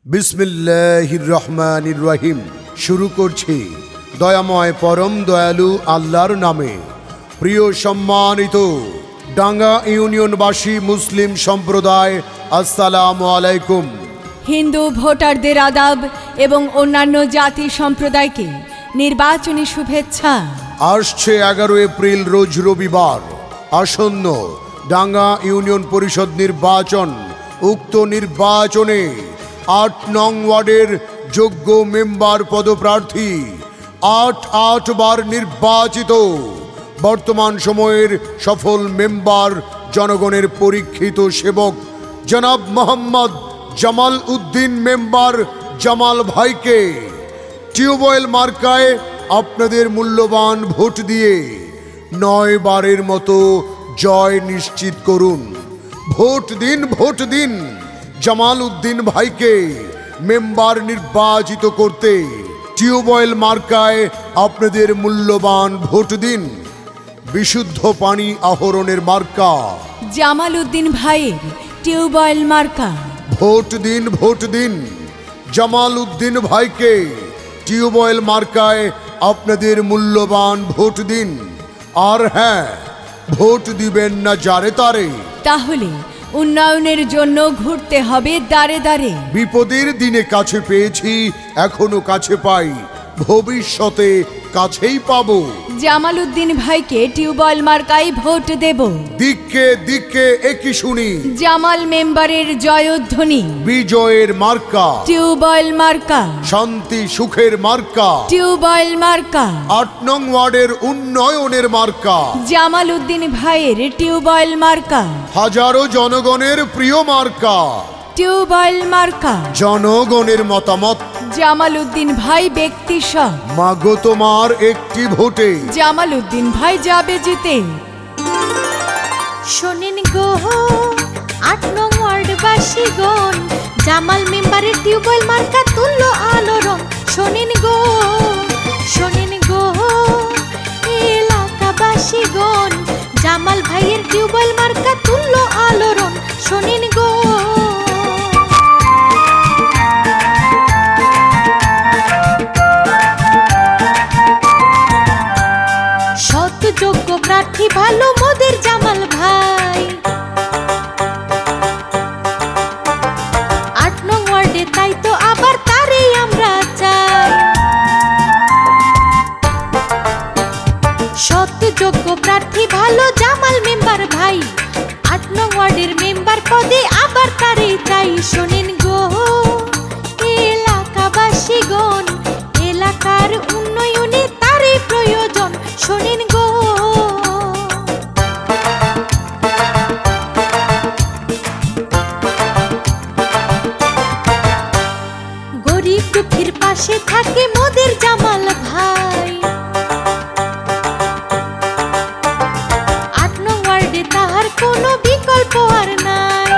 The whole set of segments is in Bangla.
বিসমিল্লাহির রহমানির রহিম। শুরু করছি দয়াময় পরম দয়ালু আল্লাহর নামে। প্রিয় সম্মানিত ডাঙ্গা ইউনিয়নবাসী মুসলিম সম্প্রদায়, আসসালামু আলাইকুম। হিন্দু ভোটারদের আদাব এবং অন্যান্য জাতি সম্প্রদায়কে নির্বাচনী শুভেচ্ছা। আসছে 11 এপ্রিল রোজ রবিবার আসন্ন ডাঙ্গা ইউনিয়ন পরিষদ নির্বাচন। উক্ত নির্বাচনে 8 নং ওয়ার্ডের যোগ্য মেম্বার পদপ্রার্থী 8 বার নির্বাচিত বর্তমান সময়ের সফল মেম্বার, জনগণের পরীক্ষিত সেবক জনাব মোহাম্মদ জামাল উদ্দিন মেম্বার জামাল ভাইকে টিউবওয়েল মার্কায় আপনাদের মূল্যবান ভোট দিয়ে 9 বারের মতো জয় নিশ্চিত করুন। ভোট দিন, ভোট দিন জামাল উদ্দিন ভাইকে মেম্বার নির্বাচিত করতে টিউবওয়েল মার্কায় আপনাদের মূল্যবান ভোট দিন। বিশুদ্ধ পানি আহরণের মার্কা জামাল উদ্দিন ভাইয়ের টিউবওয়েল মার্কা। ভোট দিন, ভোট দিন জামাল উদ্দিন ভাইকে টিউবওয়েল মার্কায় আপনাদের মূল্যবান ভোট দিন। আর হ্যাঁ, ভোট দিবেন না যারে তারে, তাহলে উন্নয়নের জন্য ঘুরতে হবে দাঁড়ে দাঁড়ে। বিপদের দিনে কাছে পেয়েছি, এখনো কাছে পাই, ভবিষ্যতে কাছেই পাবো। জামাল উদ্দিন ভাইকে টিউবওয়েল মার্কায় ভোট দেব। দিককে দিককে একই শুনি, জামাল মেম্বারের জয়ধ্বনি। বিজয়ের মার্কা টিউবওয়েল মার্কা, শান্তি সুখের মার্কা, টিউবওয়েল মার্কা। 8 নং ওয়ার্ডের উন্নয়নের মার্কা জামাল উদ্দিন ভাইয়ের টিউবওয়েল মার্কা। হাজারো জনগণের প্রিয় মার্কা টিউবওয়েল মার্কা। জনগণের মতামত জামাল উদ্দিন ভাই ব্যক্তি সহ মাগো তোমার একটি ভোটে জামাল উদ্দিন ভাই যাবে জিতে। শোনেন গো 8 নং ওয়ার্ডবাসীগণ, জামাল মেম্বারের টিউবওয়েল মার্কা তুল্য আলোড়ন। শোনেন গো, শোনেন গো এলাকাবাসীগণ, জামাল ভাইয়ের টিউবওয়েল মার্কা তুল্য আলোড়ন। শোনেন গো, সৎ যোগ্য প্রার্থী ভালো মোদের জামাল ভাই। 8 নং ওয়ার্ডে তাই তো আবার তারেই আমরা চাই। সৎ যোগ্য প্রার্থী ভালো জামাল মেম্বার ভাই, 8 নং ওয়ার্ডের মেম্বার পদে আবার তারেই চাই। শোনেন গো এলাকাবাসীগণ, এলাকার উন্নয়নে তারই প্রয়োজন। শোনেন গো, গরিব দুঃখীর পাশে থাকে মোদের জামাল ভাই। 8 নং ওয়ার্ডে তাহার কোনো বিকল্প আর নাই।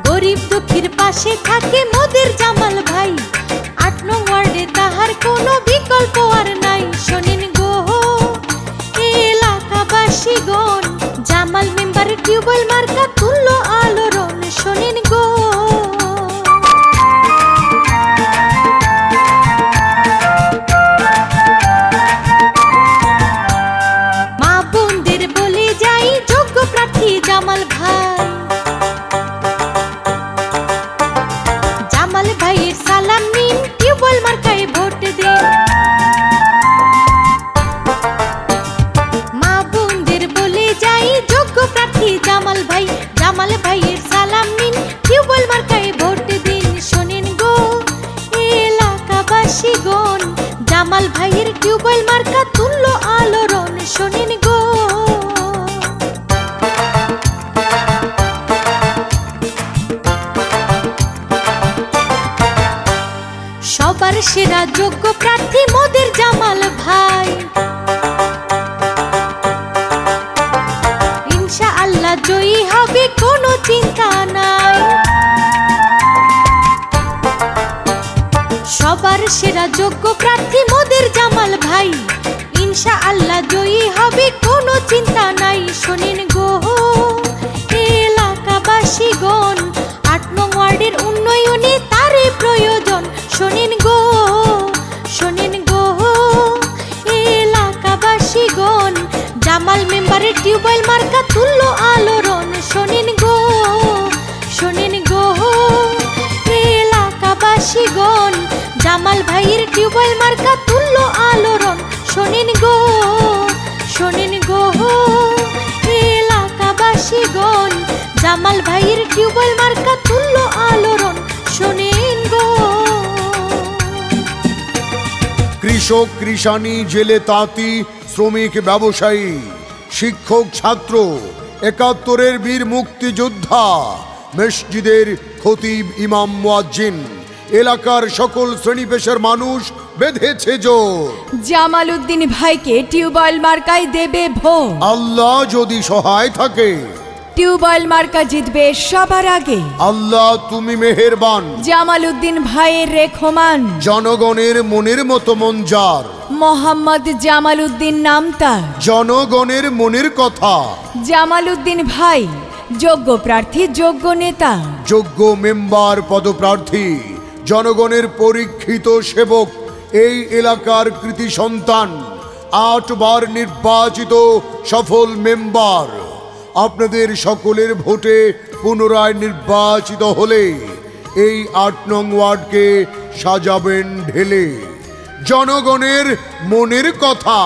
গরিব দুঃখীর পাশে থাকে মোদের জামাল ভাই, 8 নং ওয়ার্ডে তাহার কোনো বিকল্প আর নাই। শোনেন গো এলাকাবাসীগণ, জামাল মেম্বারের টিউবওয়েল মার্কা তুল্য আলোড়ন। শোনেন গো, মা বোনদের বলে যাই যোগ্য প্রার্থী জামাল ভাই। জামাল ভাইয়ের সালাম নিন, টিউবওয়েল মার্কায় ভোট দিন। মা বোনদের বলে যাই যোগ্য প্রার্থী জামাল ভাই। জামাল ভাইয়ের সালাম নিন, টিউবওয়েল মার্কায় ভোট দিন। শোনেন গো এলাকাবাসীগণ, জামাল ভাইয়ের টিউবওয়েল মার্কা তুল্য আলোড়ন। শোনেন গো, সবার সেরা যোগ্য প্রার্থী মোদের জামাল ভাই। ইনশাআল্লাহ জয়ী হবে, কোনো চিন্তা নাই। সবার সেরা যোগ্য প্রার্থী মোদের জামাল ভাই। ইনশাআল্লাহ জয়ী হবে, কোনো চিন্তা নাই। শোনেন গো এলাকাবাসীগণ, মার্কা তুল্য আলোড়ন, শোনেন গো এলাকাবাসীগণ, জামাল ভাইয়ের টিউবওয়েল মার্কা তুল্য আলোড়ন, শোনেন গো। কৃষক, কৃষানি, জেলে, তাঁতি, শ্রমিক, ব্যবসায়ী, শিক্ষক, ছাত্র, ৭১-এর বীর মুক্তিযোদ্ধা, মসজিদের খতিব, ইমাম, মুয়াজ্জিন, এলাকার সকল শ্রেণী পেশার মানুষ বেঁধেছে জোর। জামাল উদ্দিন ভাইকে টিউবওয়েল মার্কায় দেবে ভোট। আল্লাহ যদি সহায় থাকে, টিউবওয়েল মার্কা জিতবে সবার আগে। আল্লাহ তুমি মেহেরবান। জামাল উদ্দিন ভাইয়ের রেখমান, জনগণের মনের মতো মন যার, মোহাম্মদ জামাল উদ্দিন নাম তার। জনগণের মনের কথা। জামাল উদ্দিন ভাই যোগ্য প্রার্থী, যোগ্য নেতা, যোগ্য মেম্বার পদপ্রার্থী, জনগণের পরীক্ষিত সেবক, এই এলাকার কৃতি সন্তান, ৮ বার নির্বাচিত সফল মেম্বার। আপনাদের সকলের ভোটে পুনরায় নির্বাচিত হলে এই ৮ নং ওয়ার্ডকে সাজাবেন ঢেলে। জনগণের মনের কথা।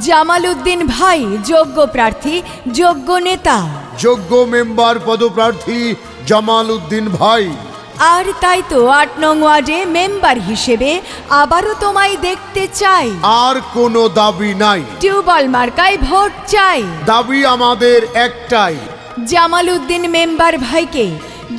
জামাল উদ্দিন ভাই যোগ্য প্রার্থী, যোগ্য নেতা, যোগ্য মেম্বার পদপ্রার্থী জামাল উদ্দিন ভাই। আর তাই তো ৮ নং ওয়ার্ডে মেম্বার হিসেবে আবারও তোমায় দেখতে চাই। আর কোনো দাবি নাই, টিউবওয়েল মার্কায় ভোট চাই। দাবি আমাদের একটাই, জামাল উদ্দিন মেম্বার ভাইকে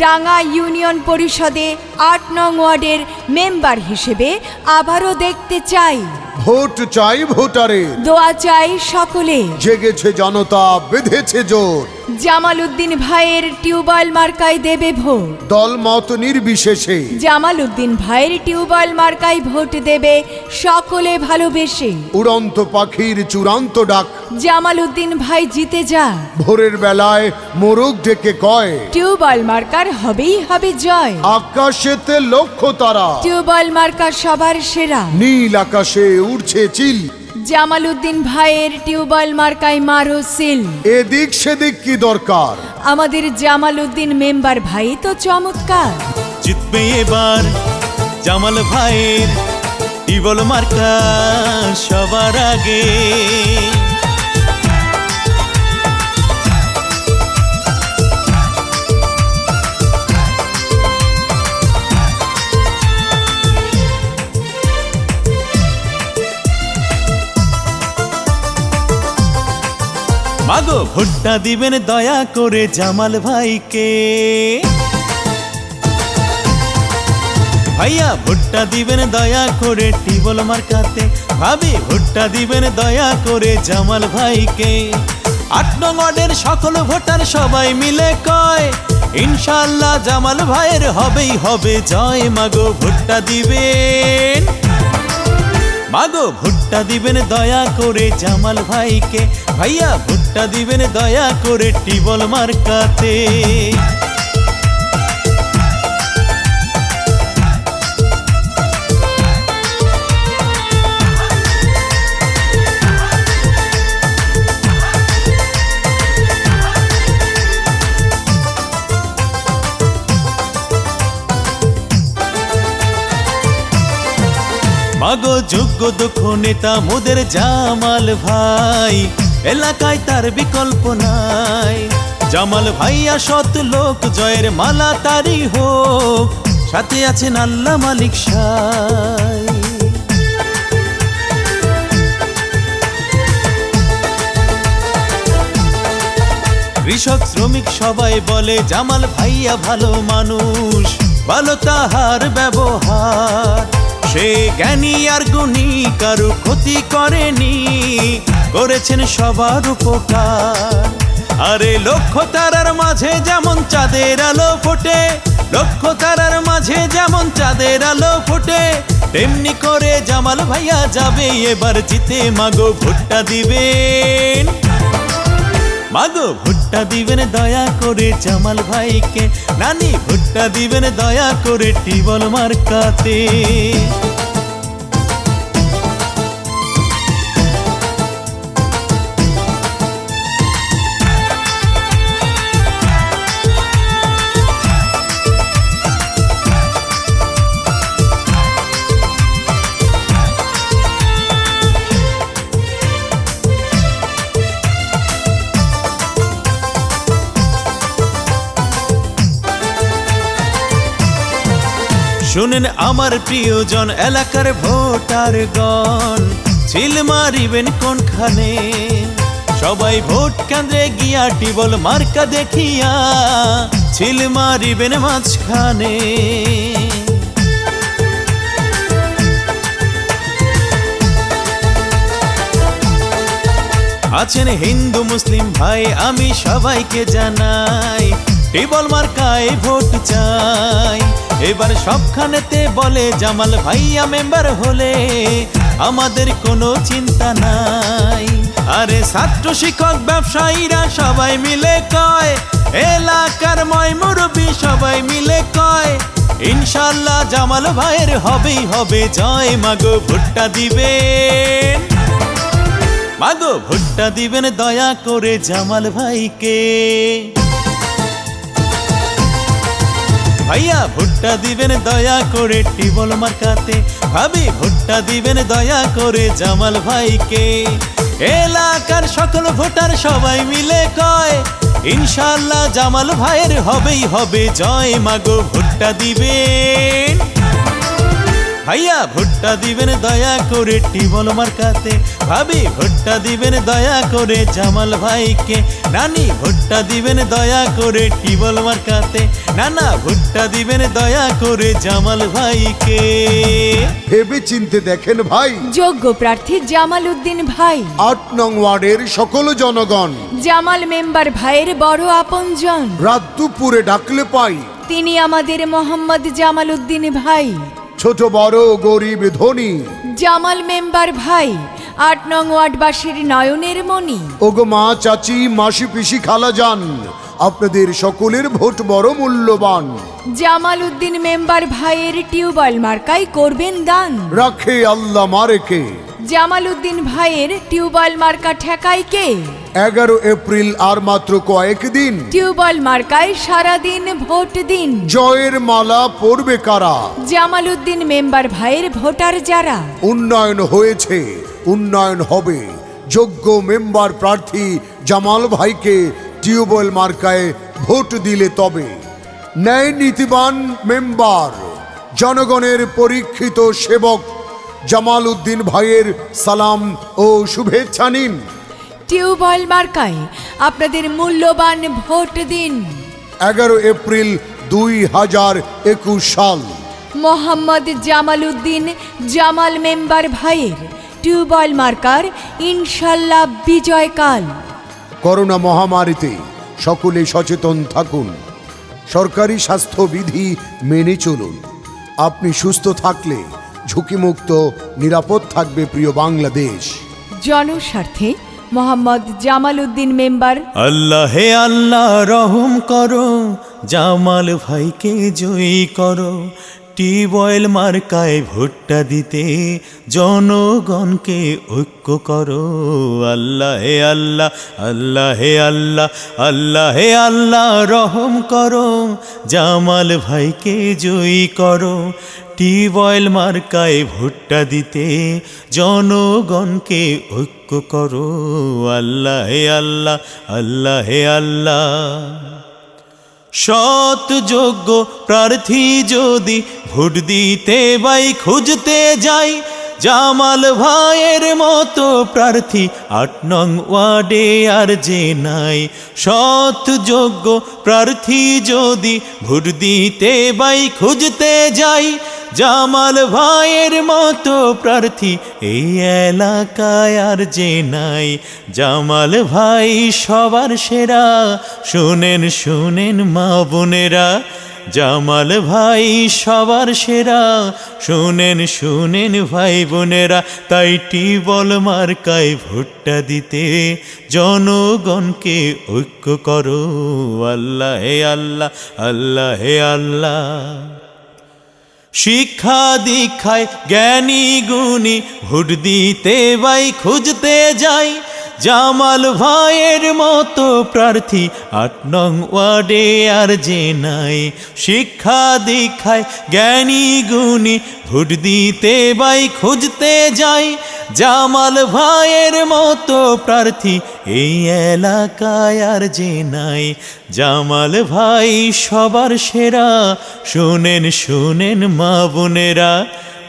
ডাঙ্গা ইউনিয়ন পরিষদে ৮ নং ওয়ার্ডের মেম্বার হিসেবে আবারও দেখতে চাই। ভোট চাই ভোটারে, দোয়া চাই সকলে। জেগেছে জনতা, বেঁধেছে জোর। জামাল উদ্দিন ভাইয়ের টিউবওয়েল মার্কায় দেবে ভোট। দল মত নির্বিশেষে জামাল উদ্দিন ভাইয়ের টিউবওয়েল মার্কায় ভোট দেবে সকলে ভালোবেসে। উড়ন্ত পাখির চূড়ান্ত ডাক, জামাল উদ্দিন ভাই জিতে যা। ভোরের বেলায় মোরগ ডেকে কয়, টিউবওয়েল মার্কার হবেই হবে জয়। আকাশেতে লক্ষ্য তারা, টিউবওয়েল মার্কা সবার সেরা। নীল আকাশে উড়ছে চিল। জামাল উদ্দিন ভাইয়ের টিউবওয়েল মার্কায় মারো সিল। এদিক সেদিক কি দরকার, আমাদের জামাল উদ্দিন মেম্বার ভাই তো চমৎকার। জিতবে এবার জামাল ভাইয়ের টিউবওয়েল মার্কা সবার আগে। মাগো ভোটটা দিবেন দয়া করে জামাল ভাইকে, ভাইয়া ভোটটা দিবেন দয়া করে টিউবওয়েল মার্কাতে, ভাবি ভোটটা দিবেন দয়া করে জামাল ভাইকে। ৮ নং ওয়ার্ডের সকল ভোটার সবাই মিলে কয়, ইনশাআল্লাহ জামাল ভাইয়ের হবেই হবে জয়। মাগো ভোটটা দিবেন, মাগো ভোটটা দিবেন দয়া করে জামাল ভাইকে, ভাইয়া ভোটটা দিবেন দয়া করে টিউবওয়েল মার্কাতে। মাগো যোগ্য দক্ষ নেতা মোদের জামাল ভাই, এলাকায় তার বিকল্প নাই। জামাল ভাইয়া সৎ লোক, জয়ের মালা তারি হোক, সাথে আছেন আল্লাহ মালিক সাই। কৃষক শ্রমিক সবাই বলে জামাল ভাইয়া ভালো মানুষ, ভালো তাহার ব্যবহার। সে জ্ঞানী আর গুণী, কারো ক্ষতি করেনি, করেছেন সবার উপকার। আরে লক্ষ্য তারার মাঝে যেমন চাঁদের আলো ফোটে, লক্ষ্য তারার মাঝে যেমন চাঁদের আলো ফোটে, তেমনি করে জামাল ভাইয়া যাবে এবার জিতে। মাগো ভোটটা দিবেন, মাগো ভোটটা দিবেন দয়া করে জামাল ভাইকে, নানি ভোটটা দিবেন দয়া করে টিউবওয়েল মার্কাতে। শুনেন আমার প্রিয়জন এলাকার ভোটারগণ, চিল মারিবেন কোনখানে? সবাই ভোট কেন্দ্রে গিয়া টিবল মার্কা দেখিয়া চিল মারিবেন মাঝখানে। আছেন হিন্দু মুসলিম ভাই আমি সবাইকে জানাই, টিবল মার্কায় ভোট চাই। এবার সবখানেতে বলে জামাল ভাইয়া মেম্বার হলে আমাদের কোনো চিন্তা নাই। আরে ছাত্র শিক্ষক ব্যবসায়ীরা সবাই মিলে কয়, এলাকার ময় মুরব্বী সবাই মিলে কয়, ইনশাল্লাহ জামাল ভাইয়ের হবেই হবে জয়। মাগো ভোটটা দিবেন, মাগো ভোটটা দিবেন দয়া করে জামাল ভাইকে। ভাইয়া ভোটটা দিবেন দয়া করে টিবল মার্কাতে, ভাবি ভোটটা দিবেন দয়া করে জামাল ভাইকে। এলাকার সকল ভোটার সবাই মিলে কয়, ইনশাল্লাহ জামাল ভাইয়ের হবেই হবে জয়। মাগো ভোটটা দিবেন, ভাইয়া ভোটটা দিবেন দয়া করে টিবল মার্কাতে, ভাবি ভোটটা দিবেন দয়া করে জামাল ভাইকে। নানি ভোটটা দিবেন দয়া করে টিবল মার্কাতে, নানা ভোটটা দিবেন দয়া করে জামাল ভাইকে। ভেবে চিনতে দেখেন ভাই, যোগ্য প্রার্থী জামাল উদ্দিন ভাই, 8 নং ওয়ার্ডের সকল জনগণ জামাল মেম্বার ভাইয়ের বড় আপনজন। রাত দুপুরে ডাকলে পাই, তিনি আমাদের মোহাম্মদ জামাল উদ্দিন ভাই। ছোট বড় গরিব ধনী জামাল মেম্বার ভাই 8 নং ওয়ার্ডবাসীর নয়নের মণি। ওগো মা চাচি মাসি পিসি খালা যান, আপনাদের সকলের ভোট বড় মূল্যবান। জামাল উদ্দিন মেম্বার ভাইয়ের টিউবওয়েল মার্কায় করবেন দান। রাখে আল্লাহ মারেকে, জামাল উদ্দিন ভাইয়ের টিউবওয়েল মার্কা ঠেকায় কে? 11 এপ্রিল আর মাত্র কয়েকদিন, টিউবওয়েল মার্কায় সারাদিন ভোট দিন। জয়ের মালা পরবে কারা? জামাল উদ্দিন মেম্বার ভাইয়ের ভোটার যারা। উন্নয়ন হয়েছে, উন্নয়ন হবে, যোগ্য মেম্বার প্রার্থী জামাল ভাইকে টিউবওয়েল মার্কায় ভোট দিলে তবে। ন্যায় নীতিবান মেম্বার, জনগণের পরীক্ষিত সেবক জামাল উদ্দিন ভাইয়ের সালাম ও শুভেচ্ছা নিন। টিউবওয়েল মার্কায় আপনাদের মূল্যবান ভোট দিন। 11 এপ্রিল 2021 সাল, মোহাম্মদ জামাল উদ্দিন জামাল মেম্বার ভাইয়ের টিউবওয়েল মার্কার ইনশাল্লাহ বিজয়কাল। করোনা মহামারীতে সকলে সচেতন থাকুন, সরকারি স্বাস্থ্যবিধি মেনে চলুন। আপনি সুস্থ থাকলে ঝুঁকিমুক্ত নিরাপদ থাকবে প্রিয় বাংলাদেশ। জনস্বার্থে মোহাম্মদ জামাল উদ্দিন মেম্বার। আল্লাহ হে আল্লাহ রহম করো, জামাল ভাইকে জয়ী করো। টিউবওয়েল মার্কায় ভোটটা দিতে জনগণকে ঐক্য করো। আল্লাহ হে আল্লাহ, আল্লাহ হে আল্লাহ, আল্লাহ হে আল্লাহ রহম করো, জামাল ভাইকে জয়ী করো। টিউবওয়েল মার্কায় ভোটটা দিতে জনগণকে ঐক্য করো। আল্লাহ হে আল্লাহ, আল্লাহ হে আল্লাহ। সৎ যোগ্য প্রার্থী যদি ভোট দিতে বাই খুঁজতে যাই, জামাল ভাইয়ের মতো প্রার্থী 8 নং ওয়ার্ডে আর যে নাই। সৎ যোগ্য প্রার্থী যদি ভোট দিতে বাই খুঁজতে যাই, জামাল ভাইয়ের মতো প্রার্থী এই এলাকায় আর যে নাই। জামাল ভাই সবার সেরা, শুনেন শুনেন মা বোনেরা, জামাল ভাই সবার সেরা, শুনেন শুনেন ভাই বোনেরা। তাই টিউবওয়েল মার্কায় ভোটটা দিতে জনগণকে ঐক্য করো। আল্লাহ হে আল্লাহ, আল্লাহ হে আল্লাহ। শিক্ষা দীক্ষায় জ্ঞানী গুণী ভোট দিতে বাই খুঁজতে যাই, জামাল ভাইয়ের মতো প্রার্থী 8 নং ওয়ার্ডে আর যে নাই। শিক্ষা দীক্ষায় জ্ঞানী গুণী ভোট দিতে বাই খুঁজতে যাই, জামাল ভাইয়ের মতো প্রার্থী এই এলাকায় আর যে নাই। জামাল ভাই সবার সেরা, শুনেন শুনেন মা বোনেরা।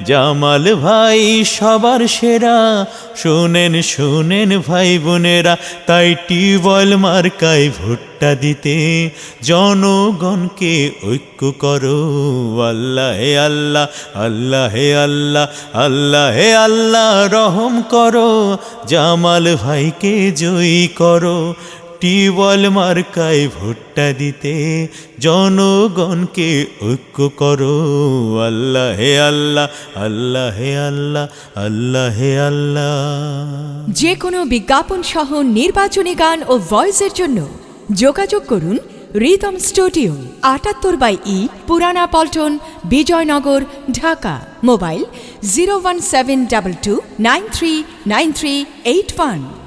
জামাল ভাই সবার সেরা, শুনেন শুনেন ভাই বোনেরা। তাই টিউবওয়েল মার্কায় ভোটটা দিতে জনগণকে ঐক্য করো। আল্লাহ হে আল্লাহ, আল্লাহ হে আল্লাহ, আল্লাহ হে আল্লাহ রহম করো। জামাল ভাইকে জয়ী করো। টিউবওয়েল মার্কায় ভোটটা দিতে জনগণকে ঐক্য করো। আল্লাহ হে আল্লাহ, আল্লাহ হে আল্লাহ, আল্লাহ হে আল্লাহ। যে কোনো বিজ্ঞাপন সহ নির্বাচনী গান ও ভয়েসের জন্য যোগাযোগ করুন রিদম স্টুডিও, ৭৮/ই, পুরানা পল্টন, বিজয়নগর, ঢাকা। মোবাইল 01722939381।